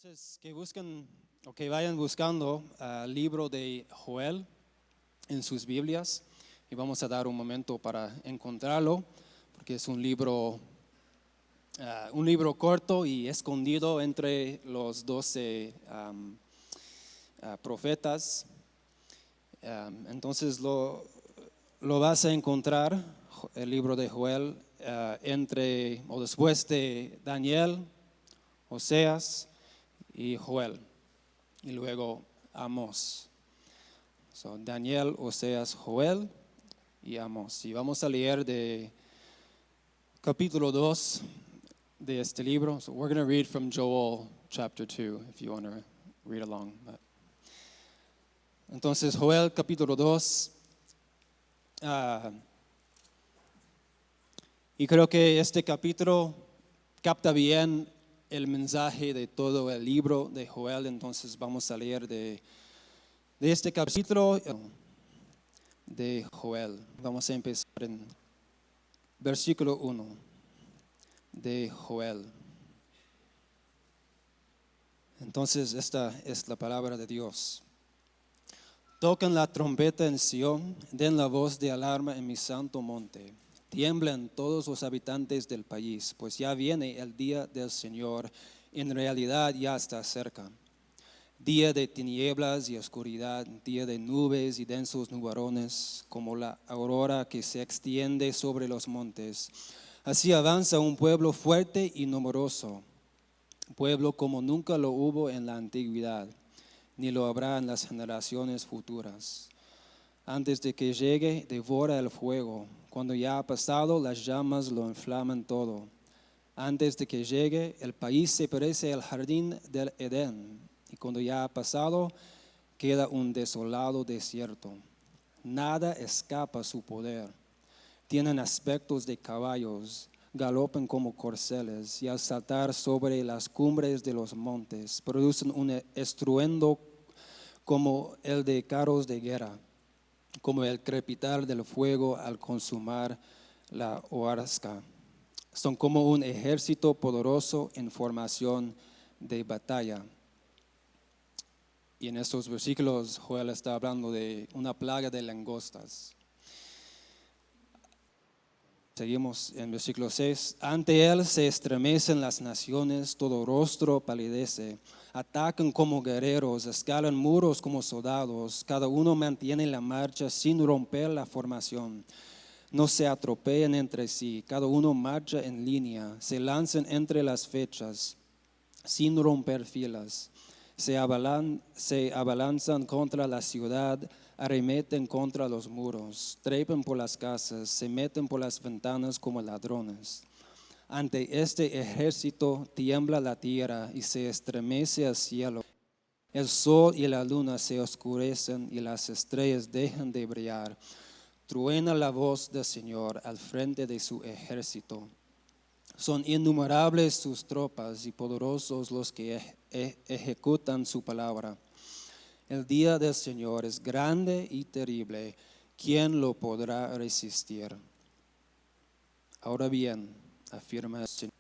Entonces, que busquen o que vayan buscando el libro de Joel en sus Biblias y vamos a dar un momento para encontrarlo, porque es un libro corto y escondido entre los 12 profetas. Entonces lo vas a encontrar, el libro de Joel, entre o después de Daniel, Oseas y Joel, y luego Amós. So, Daniel, Oseas, Joel y Amós. Y vamos a leer de capítulo 2 de este libro. So we're going to read from Joel chapter 2, if you want to read along. Entonces, Joel capítulo 2. Y creo que este capítulo capta bien el mensaje de todo el libro de Joel. Entonces vamos a leer de este capítulo de Joel. Vamos a empezar en versículo 1 de Joel. Entonces esta es la palabra de Dios. Toquen la trompeta en Sión, den la voz de alarma en mi santo monte. Tiemblen todos los habitantes del país, pues ya viene el día del Señor, en realidad ya está cerca. Día de tinieblas y oscuridad, día de nubes y densos nubarrones, como la aurora que se extiende sobre los montes. Así avanza un pueblo fuerte y numeroso, pueblo como nunca lo hubo en la antigüedad, ni lo habrá en las generaciones futuras. Antes de que llegue, devora el fuego. Cuando ya ha pasado, las llamas lo inflaman todo. Antes de que llegue, el país se parece al jardín del Edén. Y cuando ya ha pasado, queda un desolado desierto. Nada escapa a su poder. Tienen aspectos de caballos, galopan como corceles y al saltar sobre las cumbres de los montes, producen un estruendo como el de carros de guerra, como el crepitar del fuego al consumar la hojarasca. Son como un ejército poderoso en formación de batalla. Y en estos versículos Joel está hablando de una plaga de langostas. Seguimos en versículo 6. Ante él se estremecen las naciones, todo rostro palidece. Atacan como guerreros, escalan muros como soldados. Cada uno mantiene la marcha sin romper la formación. No se atropellan entre sí, cada uno marcha en línea. Se lanzan entre las fechas sin romper filas. Se abalanzan contra la ciudad, arremeten contra los muros, trepan por las casas, se meten por las ventanas como ladrones. Ante este ejército tiembla la tierra y se estremece el cielo. El sol y la luna se oscurecen y las estrellas dejan de brillar. Truena la voz del Señor al frente de su ejército. Son innumerables sus tropas y poderosos los que ejecutan su palabra. El día del Señor es grande y terrible. ¿Quién lo podrá resistir? Ahora bien, afirma el Señor,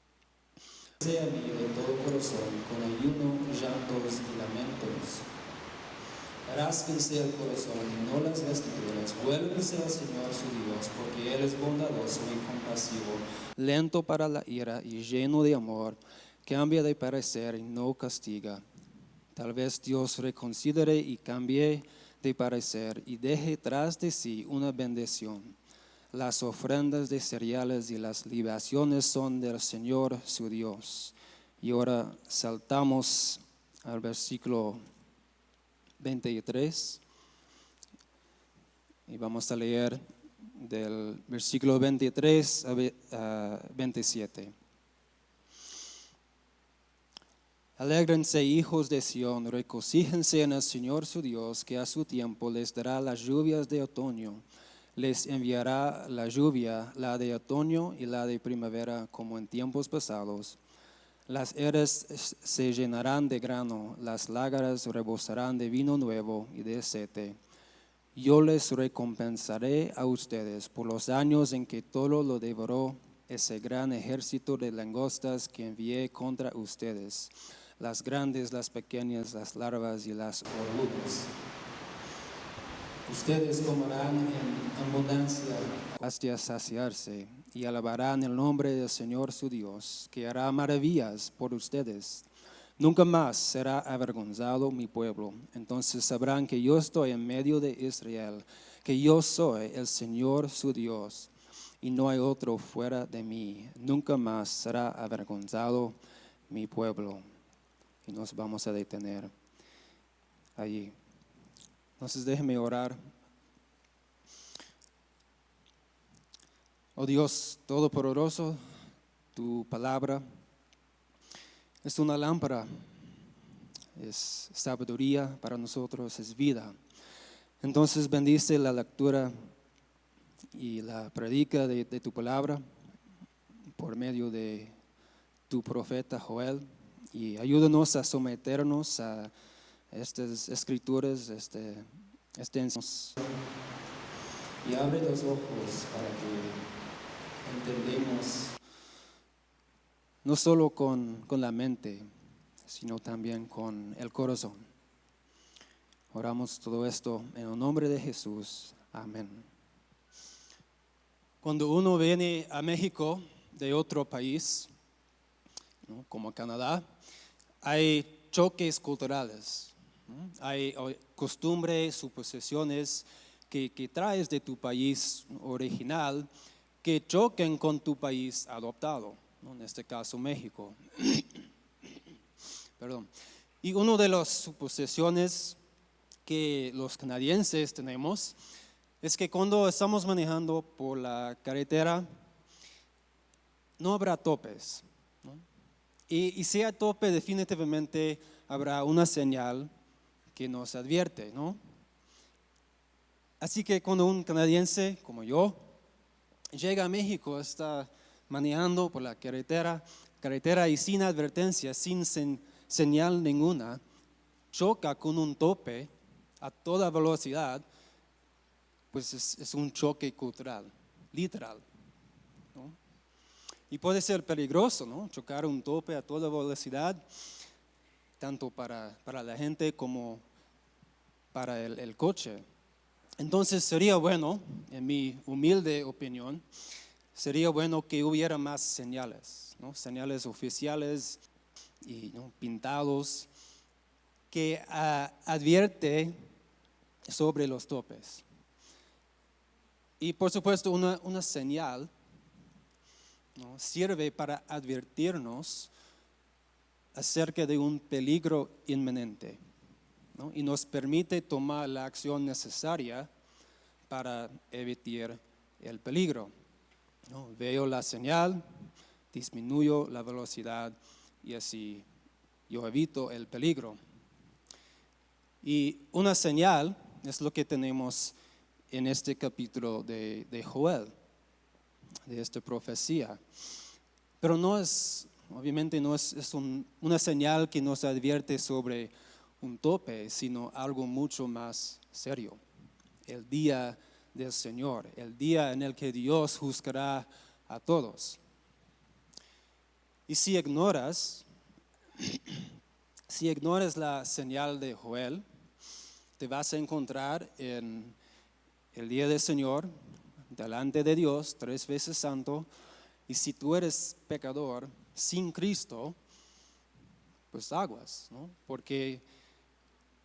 sea a mí de todo corazón, con ayuno, llantos y lamentos. Rásquense el corazón y no las vestiduras, vuélvense al Señor su Dios, porque Él es bondadoso y compasivo, lento para la ira y lleno de amor, cambia de parecer y no castiga. Tal vez Dios reconsidere y cambie de parecer y deje tras de sí una bendición. Las ofrendas de cereales y las libaciones son del Señor su Dios. Y ahora saltamos al versículo 23 y vamos a leer del versículo 23 a 27. Alégrense, hijos de Sión, regocíjense en el Señor su Dios, que a su tiempo les dará las lluvias de otoño. Les enviará la lluvia, la de otoño y la de primavera, como en tiempos pasados. Las eras se llenarán de grano, las lágaras rebosarán de vino nuevo y de aceite. Yo les recompensaré a ustedes por los años en que todo lo devoró ese gran ejército de langostas que envié contra ustedes. las grandes, las pequeñas, las larvas y las orugas. Ustedes comerán en abundancia hasta saciarse y alabarán el nombre del Señor su Dios, que hará maravillas por ustedes. Nunca más será avergonzado mi pueblo. Entonces sabrán que yo estoy en medio de Israel, que yo soy el Señor su Dios, y no hay otro fuera de mí. Nunca más será avergonzado mi pueblo. Y nos vamos a detener allí. Entonces déjeme orar. Oh Dios Todopoderoso, tu palabra es una lámpara, es sabiduría para nosotros, es vida. Entonces bendice la lectura y la predica de tu palabra por medio de tu profeta Joel, y ayúdanos a someternos a estas escrituras, y abre los ojos para que entendamos no solo con la mente, sino también con el corazón. Oramos todo esto en el nombre de Jesús. Amén. Cuando uno viene a México de otro país, ¿no?, como Canadá, hay choques culturales, ¿no? Hay costumbres, suposiciones que traes de tu país original que choquen con tu país adoptado, ¿no? En este caso México. Perdón. Y una de las suposiciones que los canadienses tenemos es que cuando estamos manejando por la carretera no habrá topes, ¿no? Y si hay tope, definitivamente habrá una señal que nos advierte, ¿no? Así que cuando un canadiense como yo llega a México, está manejando por la carretera y sin advertencia, sin señal ninguna, choca con un tope a toda velocidad, pues es un choque cultural, literal, ¿no? Y puede ser peligroso, ¿no? Chocar un tope a toda velocidad, tanto para la gente como para el coche. Entonces sería bueno, en mi humilde opinión, sería bueno que hubiera más señales, ¿no? Señales oficiales y, ¿no?, pintados que advierte sobre los topes. Y por supuesto una señal, ¿no?, sirve para advertirnos acerca de un peligro inminente, ¿no?, y nos permite tomar la acción necesaria para evitar el peligro, ¿no? Veo la señal, disminuyo la velocidad y así yo evito el peligro. Y una señal es lo que tenemos en este capítulo de Joel, de esta profecía. Pero no es, obviamente no es una señal que nos advierte sobre un tope, sino algo mucho más serio. El día del Señor, el día en el que Dios juzgará a todos. Y si ignoras la señal de Joel, te vas a encontrar en el día del Señor, delante de Dios, 3 veces santo. Y si tú eres pecador sin Cristo, pues aguas, ¿no? Porque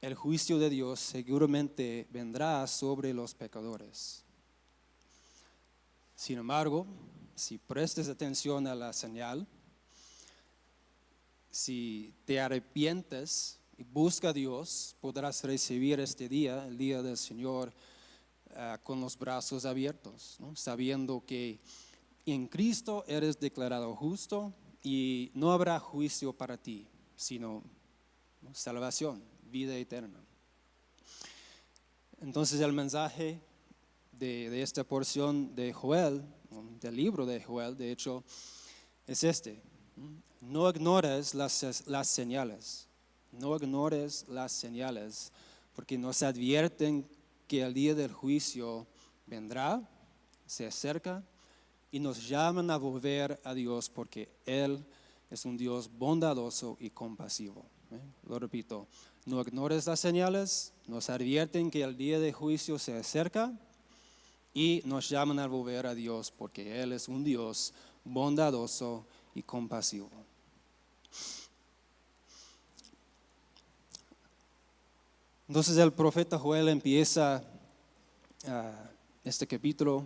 el juicio de Dios seguramente vendrá sobre los pecadores. Sin embargo, si prestes atención a la señal, si te arrepientes y buscas a Dios, podrás recibir este día, el día del Señor, con los brazos abiertos, ¿no? Sabiendo que en Cristo eres declarado justo y no habrá juicio para ti, sino, ¿no?, salvación, vida eterna. Entonces el mensaje de esta porción de Joel, del libro de Joel, de hecho, es este: no ignores las señales, no ignores las señales, porque nos advierten que el día del juicio vendrá, se acerca, y nos llaman a volver a Dios porque Él es un Dios bondadoso y compasivo. Lo repito, no ignores las señales, nos advierten que el día de juicio se acerca y nos llaman a volver a Dios porque Él es un Dios bondadoso y compasivo. Entonces el profeta Joel empieza este capítulo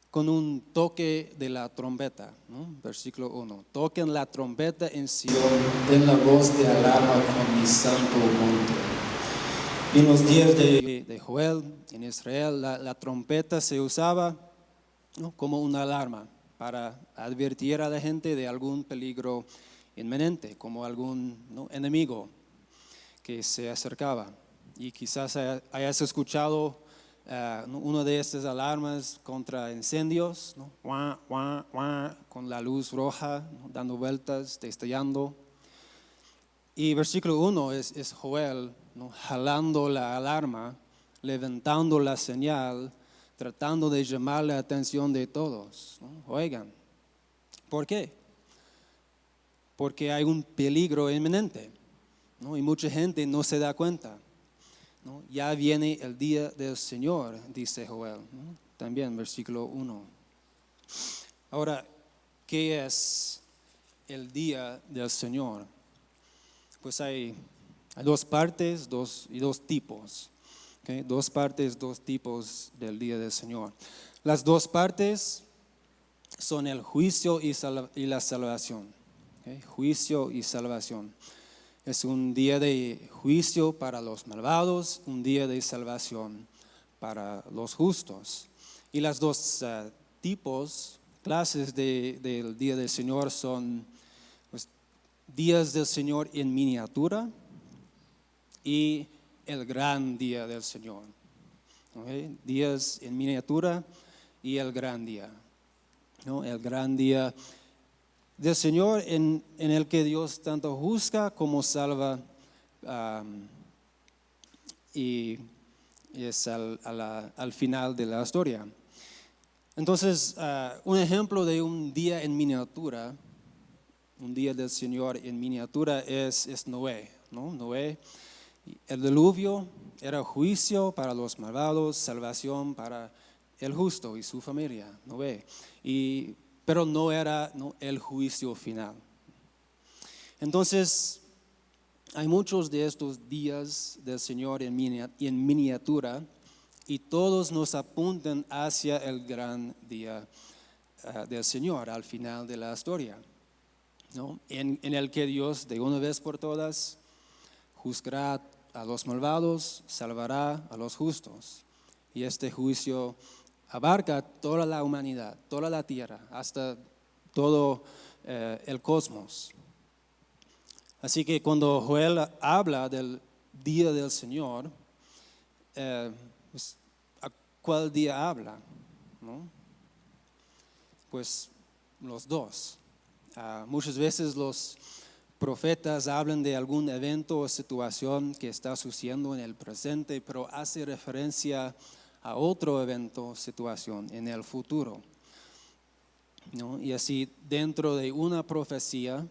con un toque de la trompeta, ¿no? Versículo 1. Toquen la trompeta en Sion, den la voz de alarma con mi santo monte. En los días de Joel en Israel, la trompeta se usaba, ¿no?, como una alarma para advertir a la gente de algún peligro inminente, como algún, ¿no?, enemigo que se acercaba. Y quizás hayas escuchado una de estas alarmas contra incendios, ¿no?, Wah, wah, wah, con la luz roja, ¿no?, dando vueltas, destellando. Y versículo 1 es Joel, ¿no?, jalando la alarma, levantando la señal, tratando de llamar la atención de todos, ¿no? Oigan, ¿por qué? Porque hay un peligro inminente, ¿no? Y mucha gente no se da cuenta, ¿no? Ya viene el día del Señor, dice Joel, ¿no? También versículo 1. Ahora, ¿qué es el día del Señor? Pues hay dos partes, dos tipos. ¿Okay? Dos partes, dos tipos del día del Señor. Las dos partes son el juicio y la salvación. ¿Okay? Juicio y salvación. Es un día de juicio para los malvados, un día de salvación para los justos. Y las dos clases del día del Señor son, pues, días del Señor en miniatura y el gran día del Señor. ¿Okay? Días en miniatura y el gran día, ¿no? El gran día del Señor en el que Dios tanto juzga como salva, y es al final de la historia. Entonces, un ejemplo de un día en miniatura, un día del Señor en miniatura es Noé, ¿no? Noé, el diluvio era juicio para los malvados, salvación para el justo y su familia, Noé. Pero no era, ¿no?, el juicio final. Entonces, hay muchos de estos días del Señor en miniatura y todos nos apuntan hacia el gran día del Señor al final de la historia, ¿no? En el que Dios de una vez por todas juzgará a los malvados, salvará a los justos. Y este juicio abarca toda la humanidad, toda la tierra, hasta todo el cosmos. Así que cuando Joel habla del día del Señor, pues, ¿a cuál día habla? ¿No? Pues los dos. Muchas veces los profetas hablan de algún evento o situación que está sucediendo en el presente, pero hace referencia a otro evento o situación en el futuro, ¿no? Y así dentro de una profecía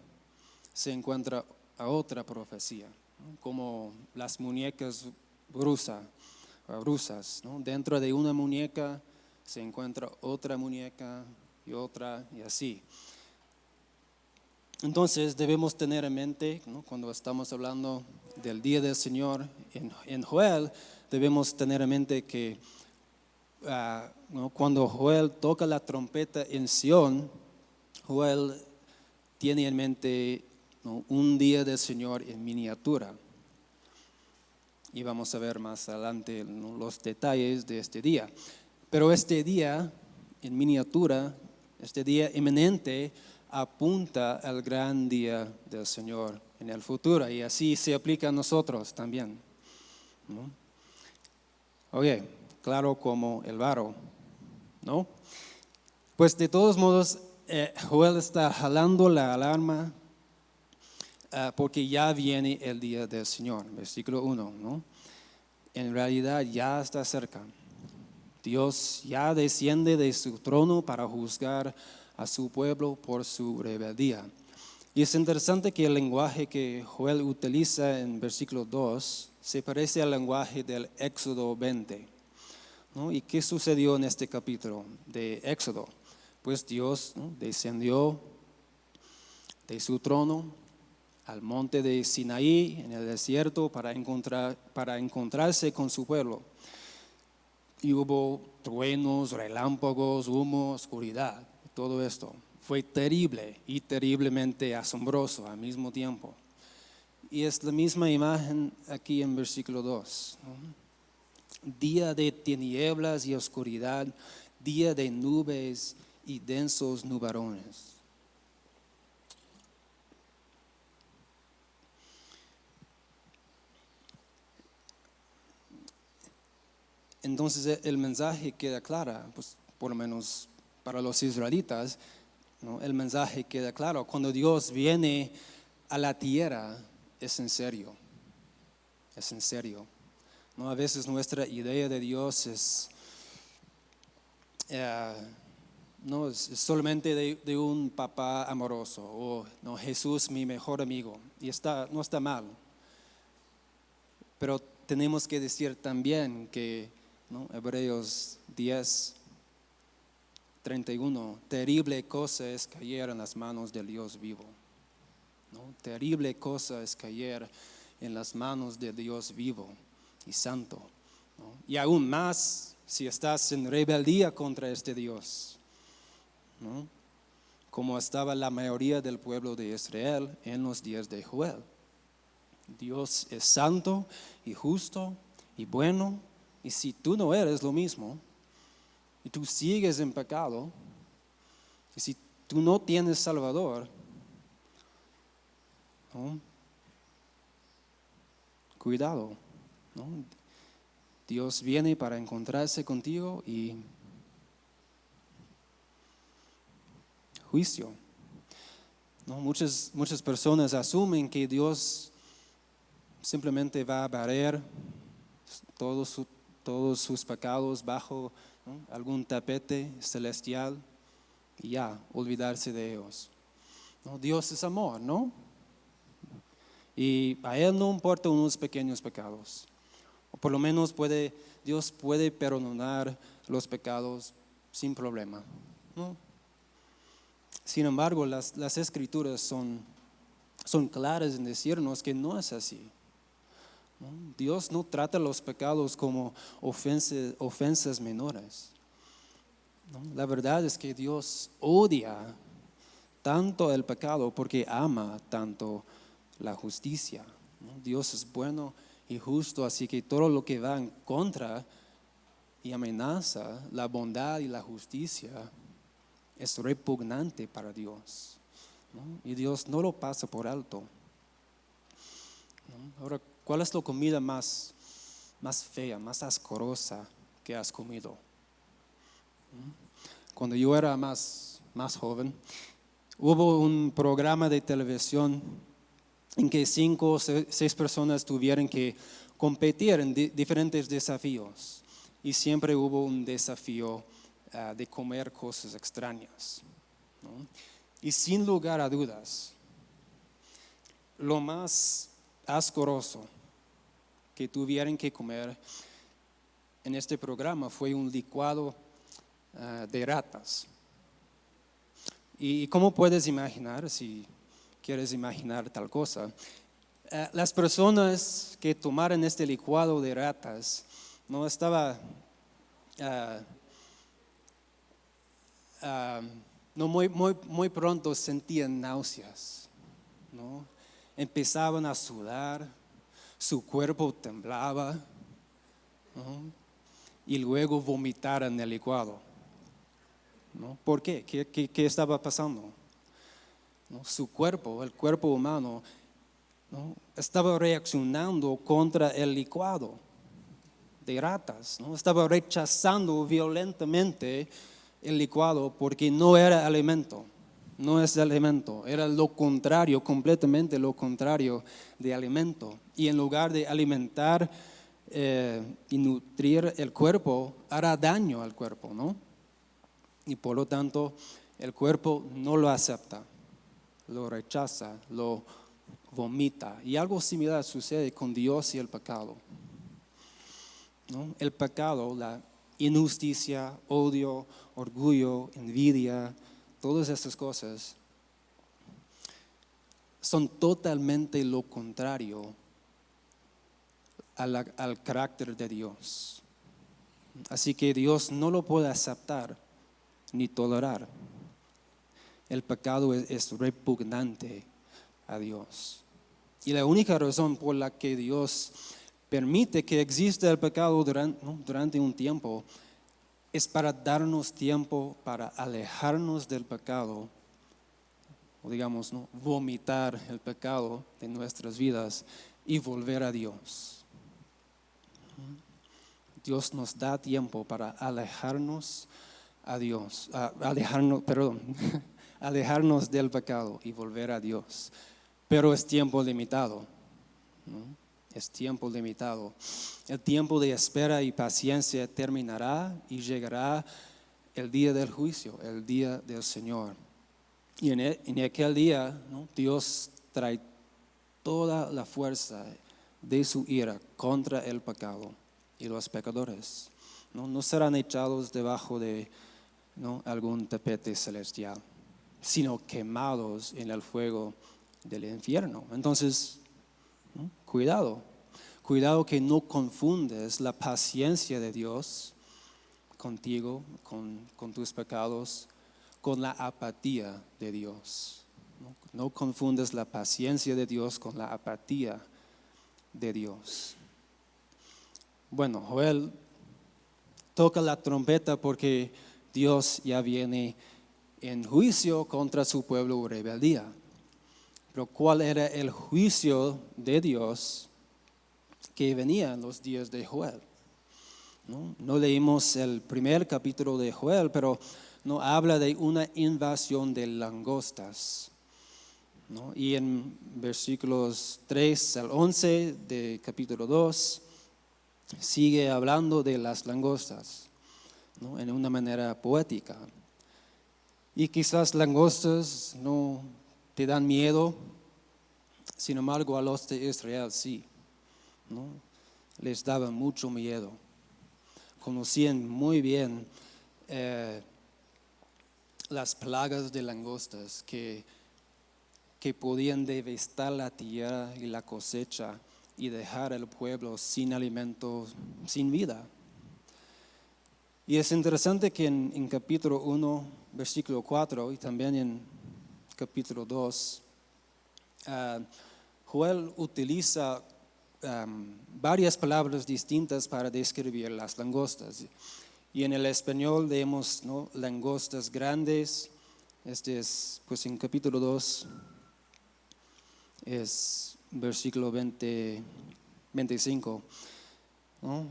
se encuentra a otra profecía, ¿no? Como las muñecas rusas, ¿no? Dentro de una muñeca se encuentra otra muñeca y otra y así. Entonces debemos tener en mente, ¿no?, cuando estamos hablando del día del Señor en Joel, debemos tener en mente que ¿no?, cuando Joel toca la trompeta en Sion, Joel tiene en mente, ¿no?, un día del Señor en miniatura. Y vamos a ver más adelante, ¿no?, los detalles de este día. Pero este día en miniatura, este día inminente, apunta al gran día del Señor en el futuro. Y así se aplica a nosotros también, ¿no? Ok, claro como el varo, ¿no? Pues de todos modos, Joel está jalando la alarma porque ya viene el día del Señor. Versículo 1, ¿no? En realidad ya está cerca. Dios ya desciende de su trono para juzgar a su pueblo por su rebeldía. Y es interesante que el lenguaje que Joel utiliza en versículo 2 se parece al lenguaje del Éxodo 20. ¿No? ¿Y qué sucedió en este capítulo de Éxodo? Pues Dios, ¿no?, descendió de su trono al monte de Sinaí en el desierto para encontrarse con su pueblo. Y hubo truenos, relámpagos, humo, oscuridad, todo esto. Fue terrible y terriblemente asombroso al mismo tiempo. Y es la misma imagen aquí en versículo 2. ¿No? Día de tinieblas y oscuridad, día de nubes y densos nubarrones. Entonces el mensaje queda claro, pues por lo menos para los israelitas, ¿no? El mensaje queda claro. Cuando Dios viene a la tierra, es en serio. Es en serio. ¿No? A veces nuestra idea de Dios es, no, es solamente de un papá amoroso, o no, Jesús mi mejor amigo. Y no está mal. Pero tenemos que decir también que, ¿no?, Hebreos 10:31, terrible cosa es caer en las manos del Dios vivo. ¿No? Terrible cosa es caer en las manos de Dios vivo y santo, ¿no? Y aún más si estás en rebeldía contra este Dios, ¿no?, como estaba la mayoría del pueblo de Israel en los días de Joel. Dios es santo y justo y bueno, y si tú no eres lo mismo y tú sigues en pecado, y si tú no tienes Salvador, ¿no?, cuidado, ¿no? Dios viene para encontrarse contigo y juicio, ¿no? Muchas personas asumen que Dios simplemente va a barrer todos sus pecados bajo, ¿no?, algún tapete celestial y ya, olvidarse de ellos, ¿no? Dios es amor, ¿no? Y a Él no importan unos pequeños pecados. O por lo menos Dios puede perdonar los pecados sin problema, ¿no? Sin embargo, las escrituras son claras en decirnos que no es así, ¿no? Dios no trata los pecados como ofensas menores, ¿no? La verdad es que Dios odia tanto el pecado porque ama tanto la justicia, ¿no? Dios es bueno y justo, así que todo lo que va en contra y amenaza la bondad y la justicia es repugnante para Dios, ¿no? Y Dios no lo pasa por alto, ¿no? Ahora, ¿cuál es la comida más fea, más asquerosa que has comido? Cuando yo era más joven, hubo un programa de televisión en que 5 o 6 personas tuvieron que competir en diferentes desafíos. Y siempre hubo un desafío de comer cosas extrañas, ¿no? Y sin lugar a dudas, lo más asqueroso que tuvieron que comer en este programa fue un licuado de ratas. ¿Y cómo puedes imaginar, si quieres imaginar tal cosa? Las personas que tomaron este licuado de ratas no estaba no muy pronto sentían náuseas, ¿no? Empezaban a sudar, su cuerpo temblaba, ¿no?, y luego vomitaron el licuado, ¿no? ¿Por qué? ¿Qué estaba pasando? ¿No? Su cuerpo, el cuerpo humano, ¿no?, estaba reaccionando contra el licuado de ratas, ¿no? Estaba rechazando violentamente el licuado porque no era alimento, no es alimento, era lo contrario, completamente lo contrario de alimento. Y en lugar de alimentar y nutrir el cuerpo, hará daño al cuerpo, ¿no? Y por lo tanto, el cuerpo no lo acepta, lo rechaza, lo vomita. Y algo similar sucede con Dios y el pecado, ¿no? El pecado, la injusticia, odio, orgullo, envidia, todas estas cosas son totalmente lo contrario al carácter de Dios. Así que Dios no lo puede aceptar ni tolerar. El pecado es repugnante a Dios. Y la única razón por la que Dios permite que exista el pecado durante un tiempo es para darnos tiempo para alejarnos del pecado, o digamos, ¿no?, vomitar el pecado de nuestras vidas y volver a Dios. Dios nos da tiempo para alejarnos a Dios, alejarnos del pecado y volver a Dios. Pero es tiempo limitado, ¿no? Es tiempo limitado. El tiempo de espera y paciencia terminará y llegará el día del juicio, el día del Señor. Y en aquel día, ¿no?, Dios trae toda la fuerza de su ira contra el pecado y los pecadores. No serán echados debajo de, ¿no?, algún tapete celestial, sino quemados en el fuego del infierno. Entonces, ¿no?, cuidado que no confundes la paciencia de Dios contigo, con tus pecados, con la apatía de Dios. No confundes la paciencia de Dios con la apatía de Dios. Bueno, Joel toca la trompeta porque Dios ya viene en juicio contra su pueblo rebeldía. Pero ¿cuál era el juicio de Dios que venía en los días de Joel? No leímos el primer capítulo de Joel, pero no habla de una invasión de langostas, ¿no? Y en versículos 3 al 11 de capítulo 2 sigue hablando de las langostas, ¿no?, en una manera poética. Y quizás langostas no te dan miedo, sin embargo a los de Israel sí, ¿no? Les daba mucho miedo. Conocían muy bien las plagas de langostas que podían devastar la tierra y la cosecha y dejar al pueblo sin alimento, sin vida. Y es interesante que en capítulo 1, versículo 4 y también en capítulo 2, Joel utiliza varias palabras distintas para describir las langostas. Y en el español leemos, ¿no?, langostas grandes. Este es, pues en capítulo 2, es versículo 25, ¿no?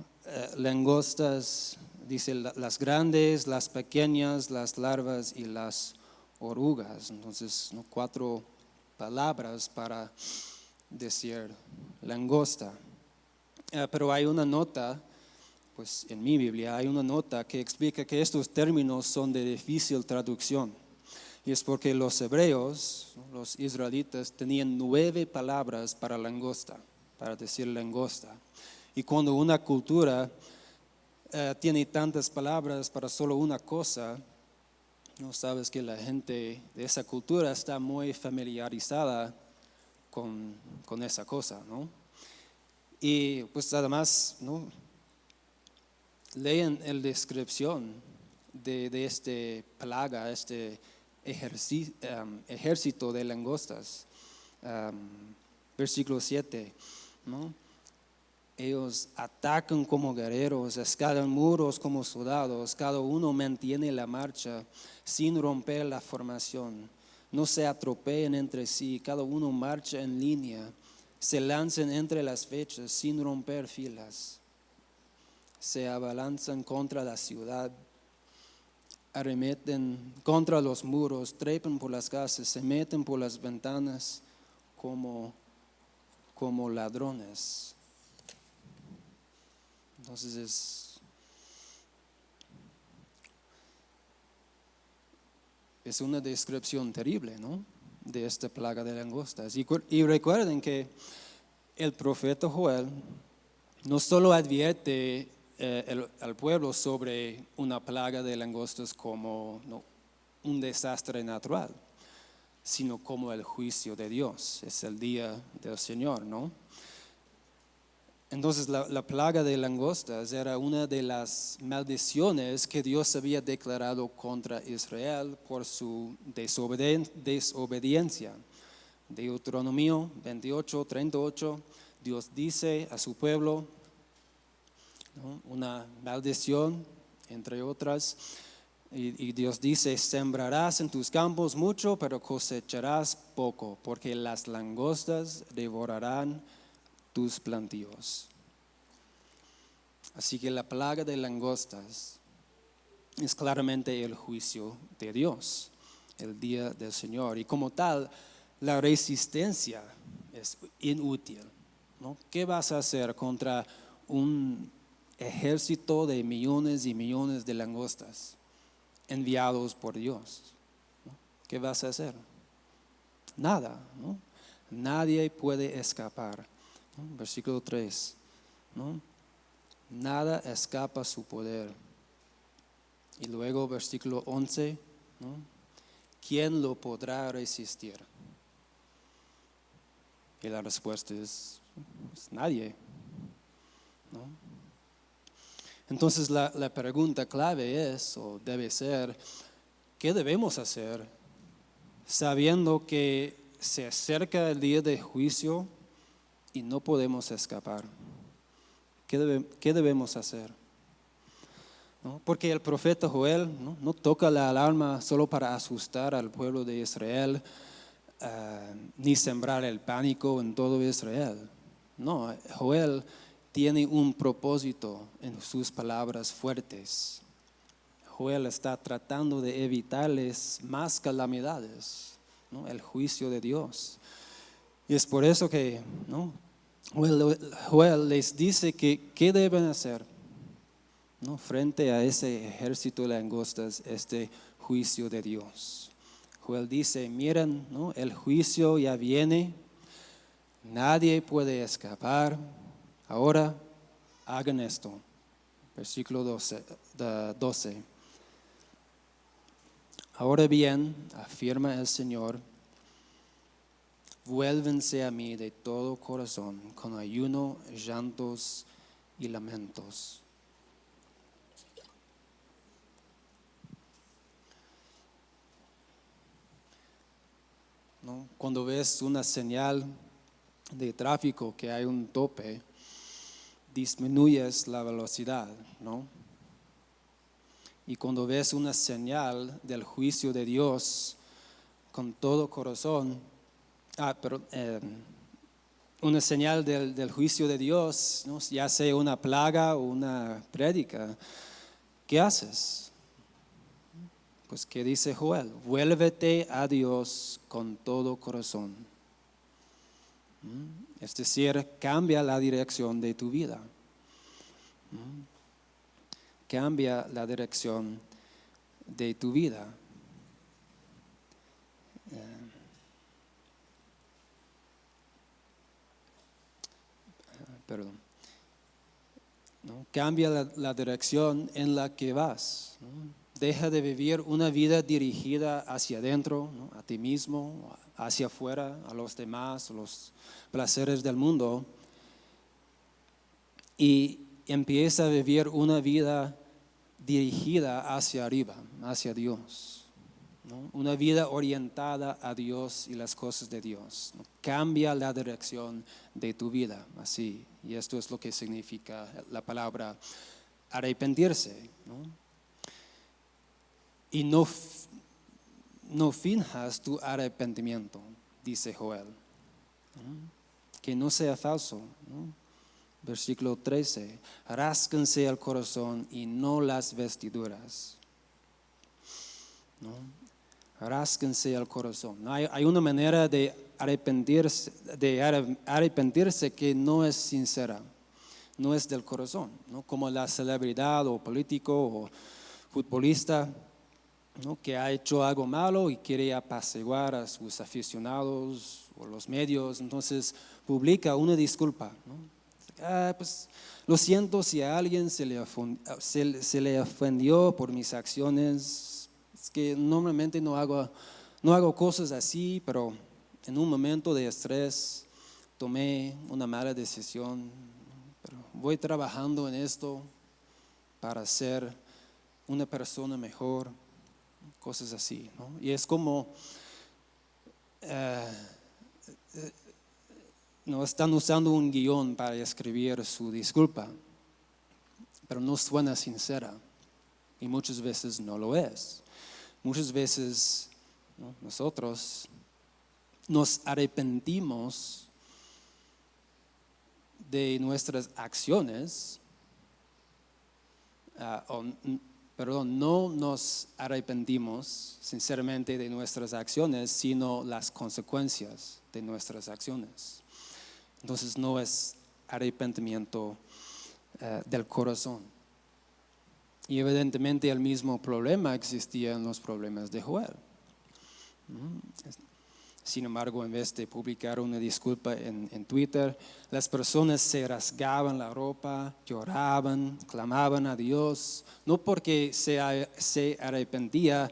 Langostas, dice, las grandes, las pequeñas, las larvas y las orugas. Entonces, ¿no?, 4 palabras para decir langosta. Pero hay una nota, pues en mi Biblia hay una nota que explica que estos términos son de difícil traducción. Y es porque los hebreos, los israelitas, tenían 9 palabras para langosta, para decir langosta. Y cuando una cultura tiene tantas palabras para solo una cosa, no sabes que la gente de esa cultura está muy familiarizada con esa cosa, ¿no? Y pues además, ¿no?, leen la descripción de este plaga, este ejército de langostas. Versículo 7, ¿no? Ellos atacan como guerreros, escalan muros como soldados, cada uno mantiene la marcha sin romper la formación. No se atropellan entre sí, cada uno marcha en línea, se lanzan entre las flechas sin romper filas. Se abalanzan contra la ciudad, arremeten contra los muros, trepan por las casas, se meten por las ventanas como ladrones. Entonces es una descripción terrible, ¿no? De esta plaga de langostas. Y recuerden que el profeta Joel no solo advierte al pueblo sobre una plaga de langostas como, ¿no?, un desastre natural, sino como el juicio de Dios. Es el día del Señor, ¿no? Entonces la plaga de langostas era una de las maldiciones que Dios había declarado contra Israel por su desobediencia. Deuteronomio 28:38, Dios dice a su pueblo, ¿no?, una maldición, entre otras, y Dios dice: sembrarás en tus campos mucho, pero cosecharás poco, porque las langostas devorarán tus plantíos. Así que la plaga de langostas es claramente el juicio de Dios, el día del Señor. Y como tal, la resistencia es inútil, ¿no? ¿Qué vas a hacer contra un ejército de millones y millones de langostas enviados por Dios, ¿no? ¿Qué vas a hacer? Nada, ¿no? Nadie puede escapar, ¿no? Versículo 3, ¿no? Nada escapa a su poder. Y luego versículo 11, ¿no? ¿Quién lo podrá resistir? Y la respuesta es nadie, ¿no? Entonces la pregunta clave es, o debe ser, ¿qué debemos hacer sabiendo que se acerca el día de juicio y no podemos escapar? ¿Qué debemos hacer? ¿No? Porque el profeta Joel no toca la alarma solo para asustar al pueblo de Israel, ni sembrar el pánico en todo Israel. No, Joel tiene un propósito en sus palabras fuertes. Joel está tratando de evitarles más calamidades, ¿no?, el juicio de Dios. Y es por eso que, ¿no?, Joel les dice que qué deben hacer, ¿no?, frente a ese ejército de langostas, este juicio de Dios. Joel dice: miren, ¿no?, el juicio ya viene, nadie puede escapar. Ahora hagan esto. Versículo 12. Ahora bien, afirma el Señor, vuélvense a mí de todo corazón, con ayuno, llantos y lamentos. ¿No? Cuando ves una señal de tráfico que hay un tope, disminuyes la velocidad, ¿no? Y cuando ves una señal del juicio de Dios con todo corazón, una señal del juicio de Dios, ¿no?, ya sea una plaga o una prédica, ¿qué haces? Pues ¿qué dice Joel? Vuélvete a Dios con todo corazón. Es decir, cambia la dirección de tu vida. Cambia la dirección de tu vida. ¿No? Cambia la dirección en la que vas, ¿no? Deja de vivir una vida dirigida hacia adentro, ¿no?, a ti mismo, hacia afuera, a los demás, a los placeres del mundo, y empieza a vivir una vida dirigida hacia arriba, hacia Dios, ¿no? Una vida orientada a Dios y las cosas de Dios, ¿no? Cambia la dirección de tu vida, así. Y esto es lo que significa la palabra arrepentirse, ¿no? Y no finjas tu arrepentimiento, dice Joel, ¿no?, que no sea falso, ¿no? Versículo 13, rásquense el corazón y no las vestiduras, ¿no? Rásquense el corazón. ¿No? Hay una manera de arrepentirse que no es sincera, no es del corazón, ¿no? Como la celebridad o político o futbolista, ¿no?, que ha hecho algo malo y quiere apaciguar a sus aficionados o los medios, entonces publica una disculpa, ¿no? Pues lo siento si a alguien se le ofendió por mis acciones, es que normalmente no hago cosas así, pero en un momento de estrés tomé una mala decisión, pero voy trabajando en esto para ser una persona mejor, cosas así, ¿no? Y es como no están usando un guión para escribir su disculpa, pero no suena sincera y muchas veces no lo es. Muchas veces, ¿no?, nosotros nos arrepentimos de nuestras acciones, no nos arrepentimos sinceramente de nuestras acciones, sino las consecuencias de nuestras acciones. Entonces no es arrepentimiento del corazón. Y evidentemente el mismo problema existía en los problemas de Joel. Sin embargo, en vez de publicar una disculpa en Twitter, las personas se rasgaban la ropa, lloraban, clamaban a Dios, no porque se arrepentía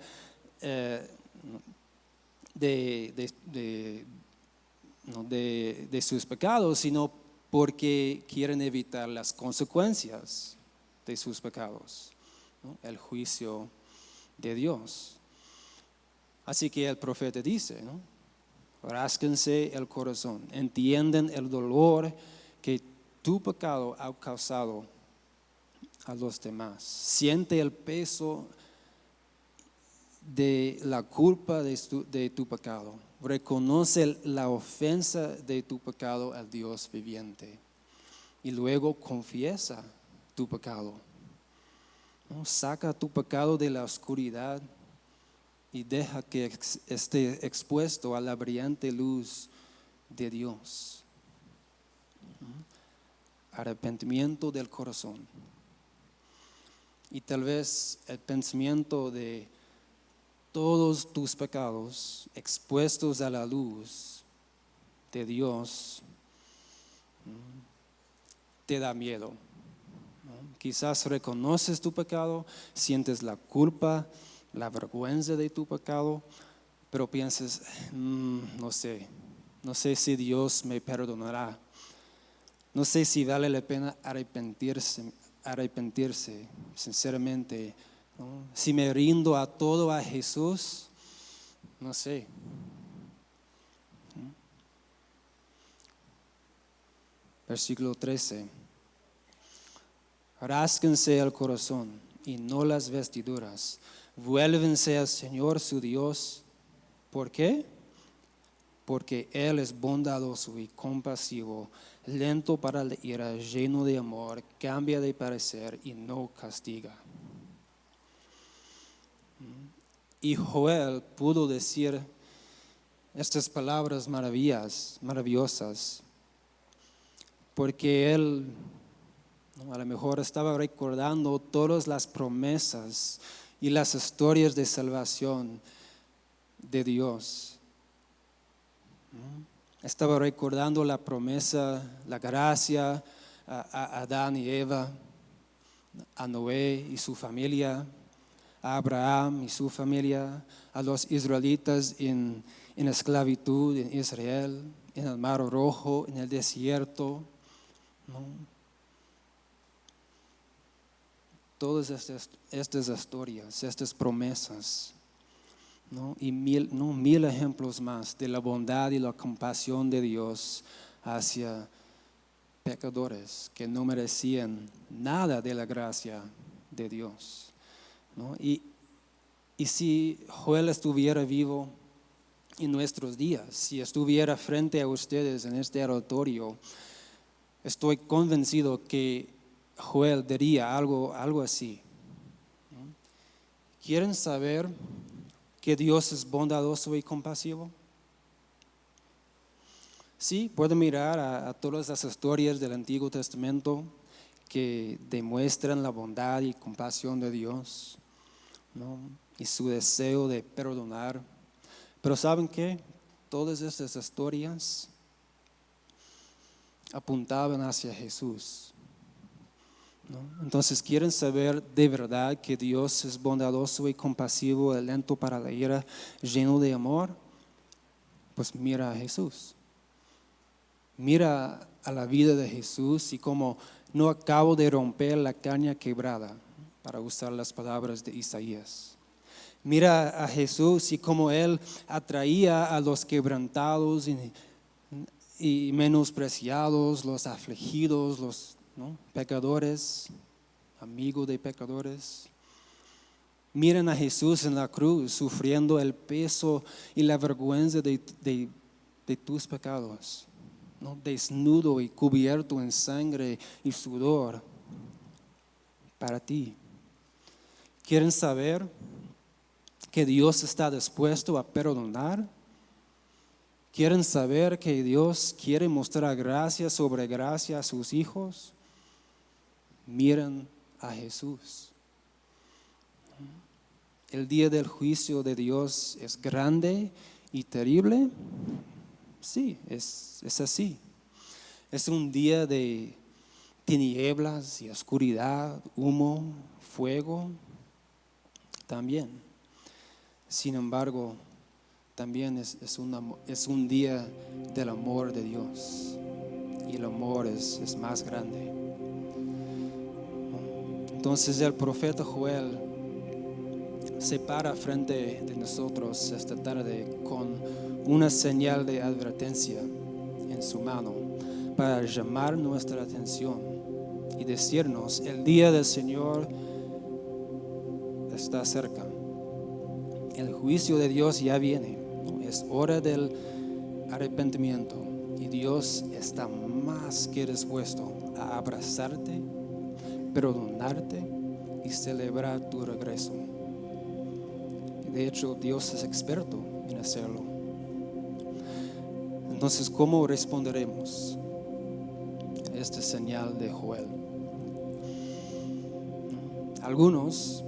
de sus pecados, sino porque quieren evitar las consecuencias de sus pecados, ¿no?, el juicio de Dios. Así que el profeta dice, ¿no?, rásquense el corazón, entienden el dolor que tu pecado ha causado a los demás. Siente el peso de la culpa de tu pecado. Reconoce la ofensa de tu pecado al Dios viviente. Y luego confiesa tu pecado, ¿no? Saca tu pecado de la oscuridad y deja que esté expuesto a la brillante luz de Dios. Arrepentimiento del corazón. Y tal vez el pensamiento de todos tus pecados expuestos a la luz de Dios te da miedo, ¿no? Quizás reconoces tu pecado, sientes la culpa, la vergüenza de tu pecado, pero piensas, no sé si Dios me perdonará, no sé si vale la pena arrepentirse sinceramente, ¿no? Si me rindo a todo a Jesús, no sé. Versículo 13. Rásquense el corazón y no las vestiduras. Vuélvense al Señor su Dios. ¿Por qué? Porque Él es bondadoso y compasivo, lento para la ira, lleno de amor, cambia de parecer y no castiga. Y Joel pudo decir estas palabras maravillosas, porque él, ¿no?, a lo mejor estaba recordando todas las promesas y las historias de salvación de Dios. Estaba recordando la promesa, la gracia a Adán y Eva, a Noé y su familia, a Abraham y su familia, a los israelitas en esclavitud en Israel, en el Mar Rojo, en el desierto, ¿no? Todas estas historias, estas promesas, ¿no? Y mil ejemplos más de la bondad y la compasión de Dios hacia pecadores que no merecían nada de la gracia de Dios, ¿no? Y si Joel estuviera vivo en nuestros días, si estuviera frente a ustedes en este oratorio, estoy convencido que Joel diría algo así, ¿no? ¿Quieren saber que Dios es bondadoso y compasivo? Sí, pueden mirar a todas las historias del Antiguo Testamento que demuestran la bondad y compasión de Dios, ¿no? y su deseo de perdonar. Pero ¿saben qué? Todas estas historias apuntaban hacia Jesús, ¿no? Entonces, ¿quieren saber de verdad que Dios es bondadoso y compasivo, lento para la ira, lleno de amor? Pues mira a Jesús. Mira a la vida de Jesús y cómo no acabo de romper la caña quebrada, para usar las palabras de Isaías. Mira a Jesús y cómo Él atraía a los quebrantados y menospreciados, los afligidos, los, ¿no?, pecadores, amigos de pecadores. Miren a Jesús en la cruz sufriendo el peso y la vergüenza de tus pecados, ¿no?, desnudo y cubierto en sangre y sudor para ti. ¿Quieren saber que Dios está dispuesto a perdonar? ¿Quieren saber que Dios quiere mostrar gracia sobre gracia a sus hijos? Miren a Jesús. El día del juicio de Dios es grande y terrible. Sí, es así. Es un día de tinieblas y oscuridad, humo, fuego también. Sin embargo, también es un día del amor de Dios, y el amor es más grande. Entonces el profeta Joel se para frente de nosotros esta tarde con una señal de advertencia en su mano para llamar nuestra atención y decirnos: el día del Señor está cerca. El juicio de Dios ya viene. Es hora del arrepentimiento y Dios está más que dispuesto a abrazarte, perdonarte y celebrar tu regreso. De hecho, Dios es experto en hacerlo. Entonces, ¿cómo responderemos a esta señal de Joel? Algunos,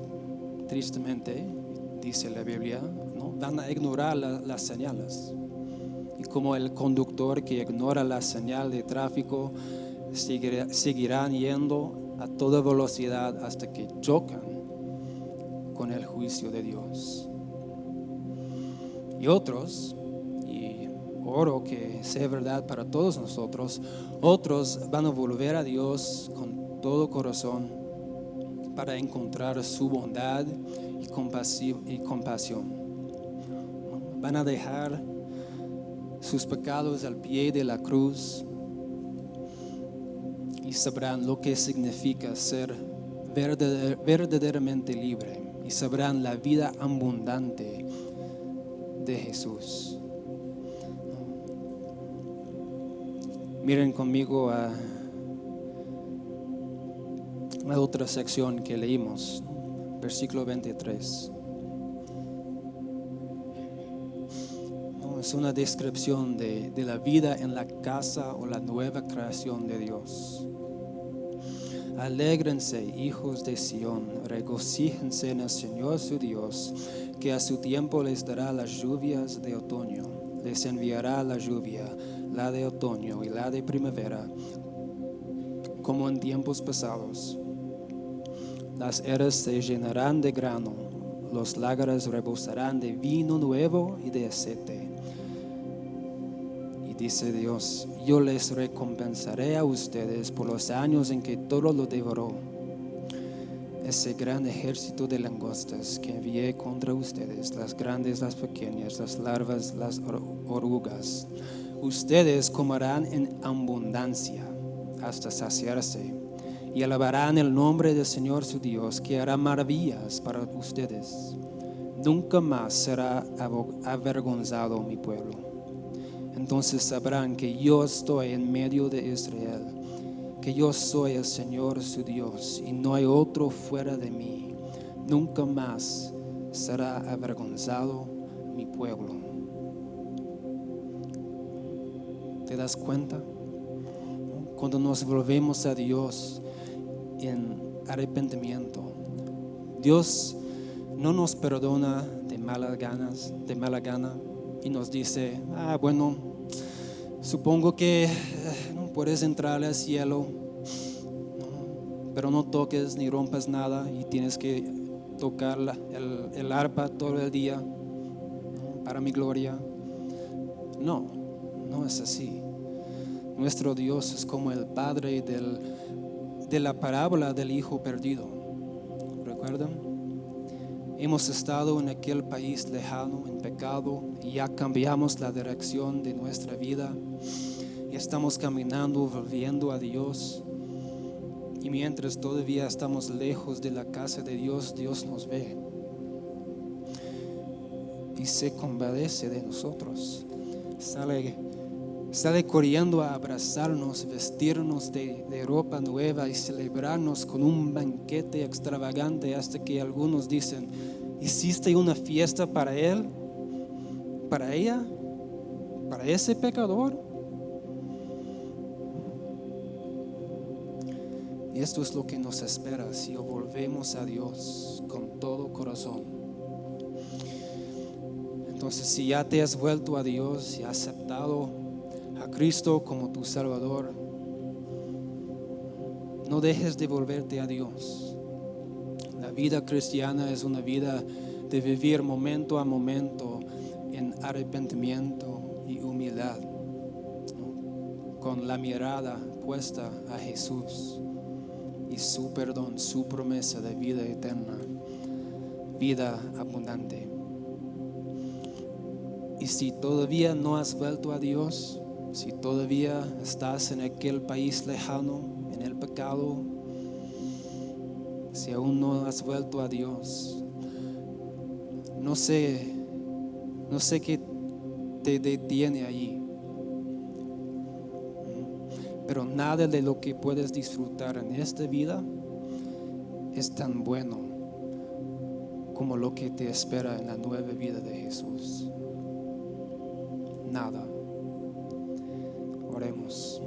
tristemente, dice la Biblia, ¿no?, van a ignorar las señales. Y como el conductor que ignora la señal de tráfico, seguirán yendo a toda velocidad hasta que chocan con el juicio de Dios. Y otros, y oro que sea verdad para todos nosotros, otros van a volver a Dios con todo corazón para encontrar su bondad y compasión. Van a dejar sus pecados al pie de la cruz y sabrán lo que significa ser verdaderamente libre, y sabrán la vida abundante de Jesús. Miren conmigo a la otra sección que leímos, versículo 23. Es una descripción de la vida en la casa o la nueva creación de Dios. Alégrense, hijos de Sión, regocíjense en el Señor su Dios, que a su tiempo les dará las lluvias de otoño. Les enviará la lluvia, la de otoño y la de primavera, como en tiempos pasados. Las eras se llenarán de grano, los lagares rebosarán de vino nuevo y de aceite. Y dice Dios: yo les recompensaré a ustedes por los años en que todo lo devoró. Ese gran ejército de langostas que envié contra ustedes, las grandes, las pequeñas, las larvas, las orugas, ustedes comerán en abundancia hasta saciarse. Y alabarán el nombre del Señor su Dios, que hará maravillas para ustedes. Nunca más será avergonzado mi pueblo. Entonces sabrán que yo estoy en medio de Israel, que yo soy el Señor su Dios, y no hay otro fuera de mí. Nunca más será avergonzado mi pueblo. ¿Te das cuenta? Cuando nos volvemos a Dios en arrepentimiento, Dios no nos perdona de mala gana y nos dice, bueno, supongo que no puedes entrar al cielo, pero no toques ni rompas nada y tienes que tocar el arpa todo el día para mi gloria. No, no es así. Nuestro Dios es como el padre de la parábola del hijo perdido. ¿Recuerdan? Hemos estado en aquel país lejano en pecado y ya cambiamos la dirección de nuestra vida y estamos caminando, volviendo a Dios. Y mientras todavía estamos lejos de la casa de Dios, Dios nos ve y se compadece de nosotros. Sale corriendo a abrazarnos, vestirnos de ropa nueva y celebrarnos con un banquete extravagante, hasta que algunos dicen, ¿hiciste una fiesta para él? ¿Para ella? ¿Para ese pecador? Y esto es lo que nos espera si volvemos a Dios con todo corazón. Entonces, si ya te has vuelto a Dios y has aceptado a Cristo como tu Salvador, no dejes de volverte a Dios. La vida cristiana es una vida de vivir momento a momento en arrepentimiento y humildad, ¿no? Con la mirada puesta a Jesús y su perdón, su promesa de vida eterna, vida abundante. Y si todavía no has vuelto a Dios, si todavía estás en aquel país lejano, en el pecado, si aún no has vuelto a Dios, no sé qué te detiene allí, pero nada de lo que puedes disfrutar en esta vida es tan bueno como lo que te espera en la nueva vida de Jesús. Nada. Oremos.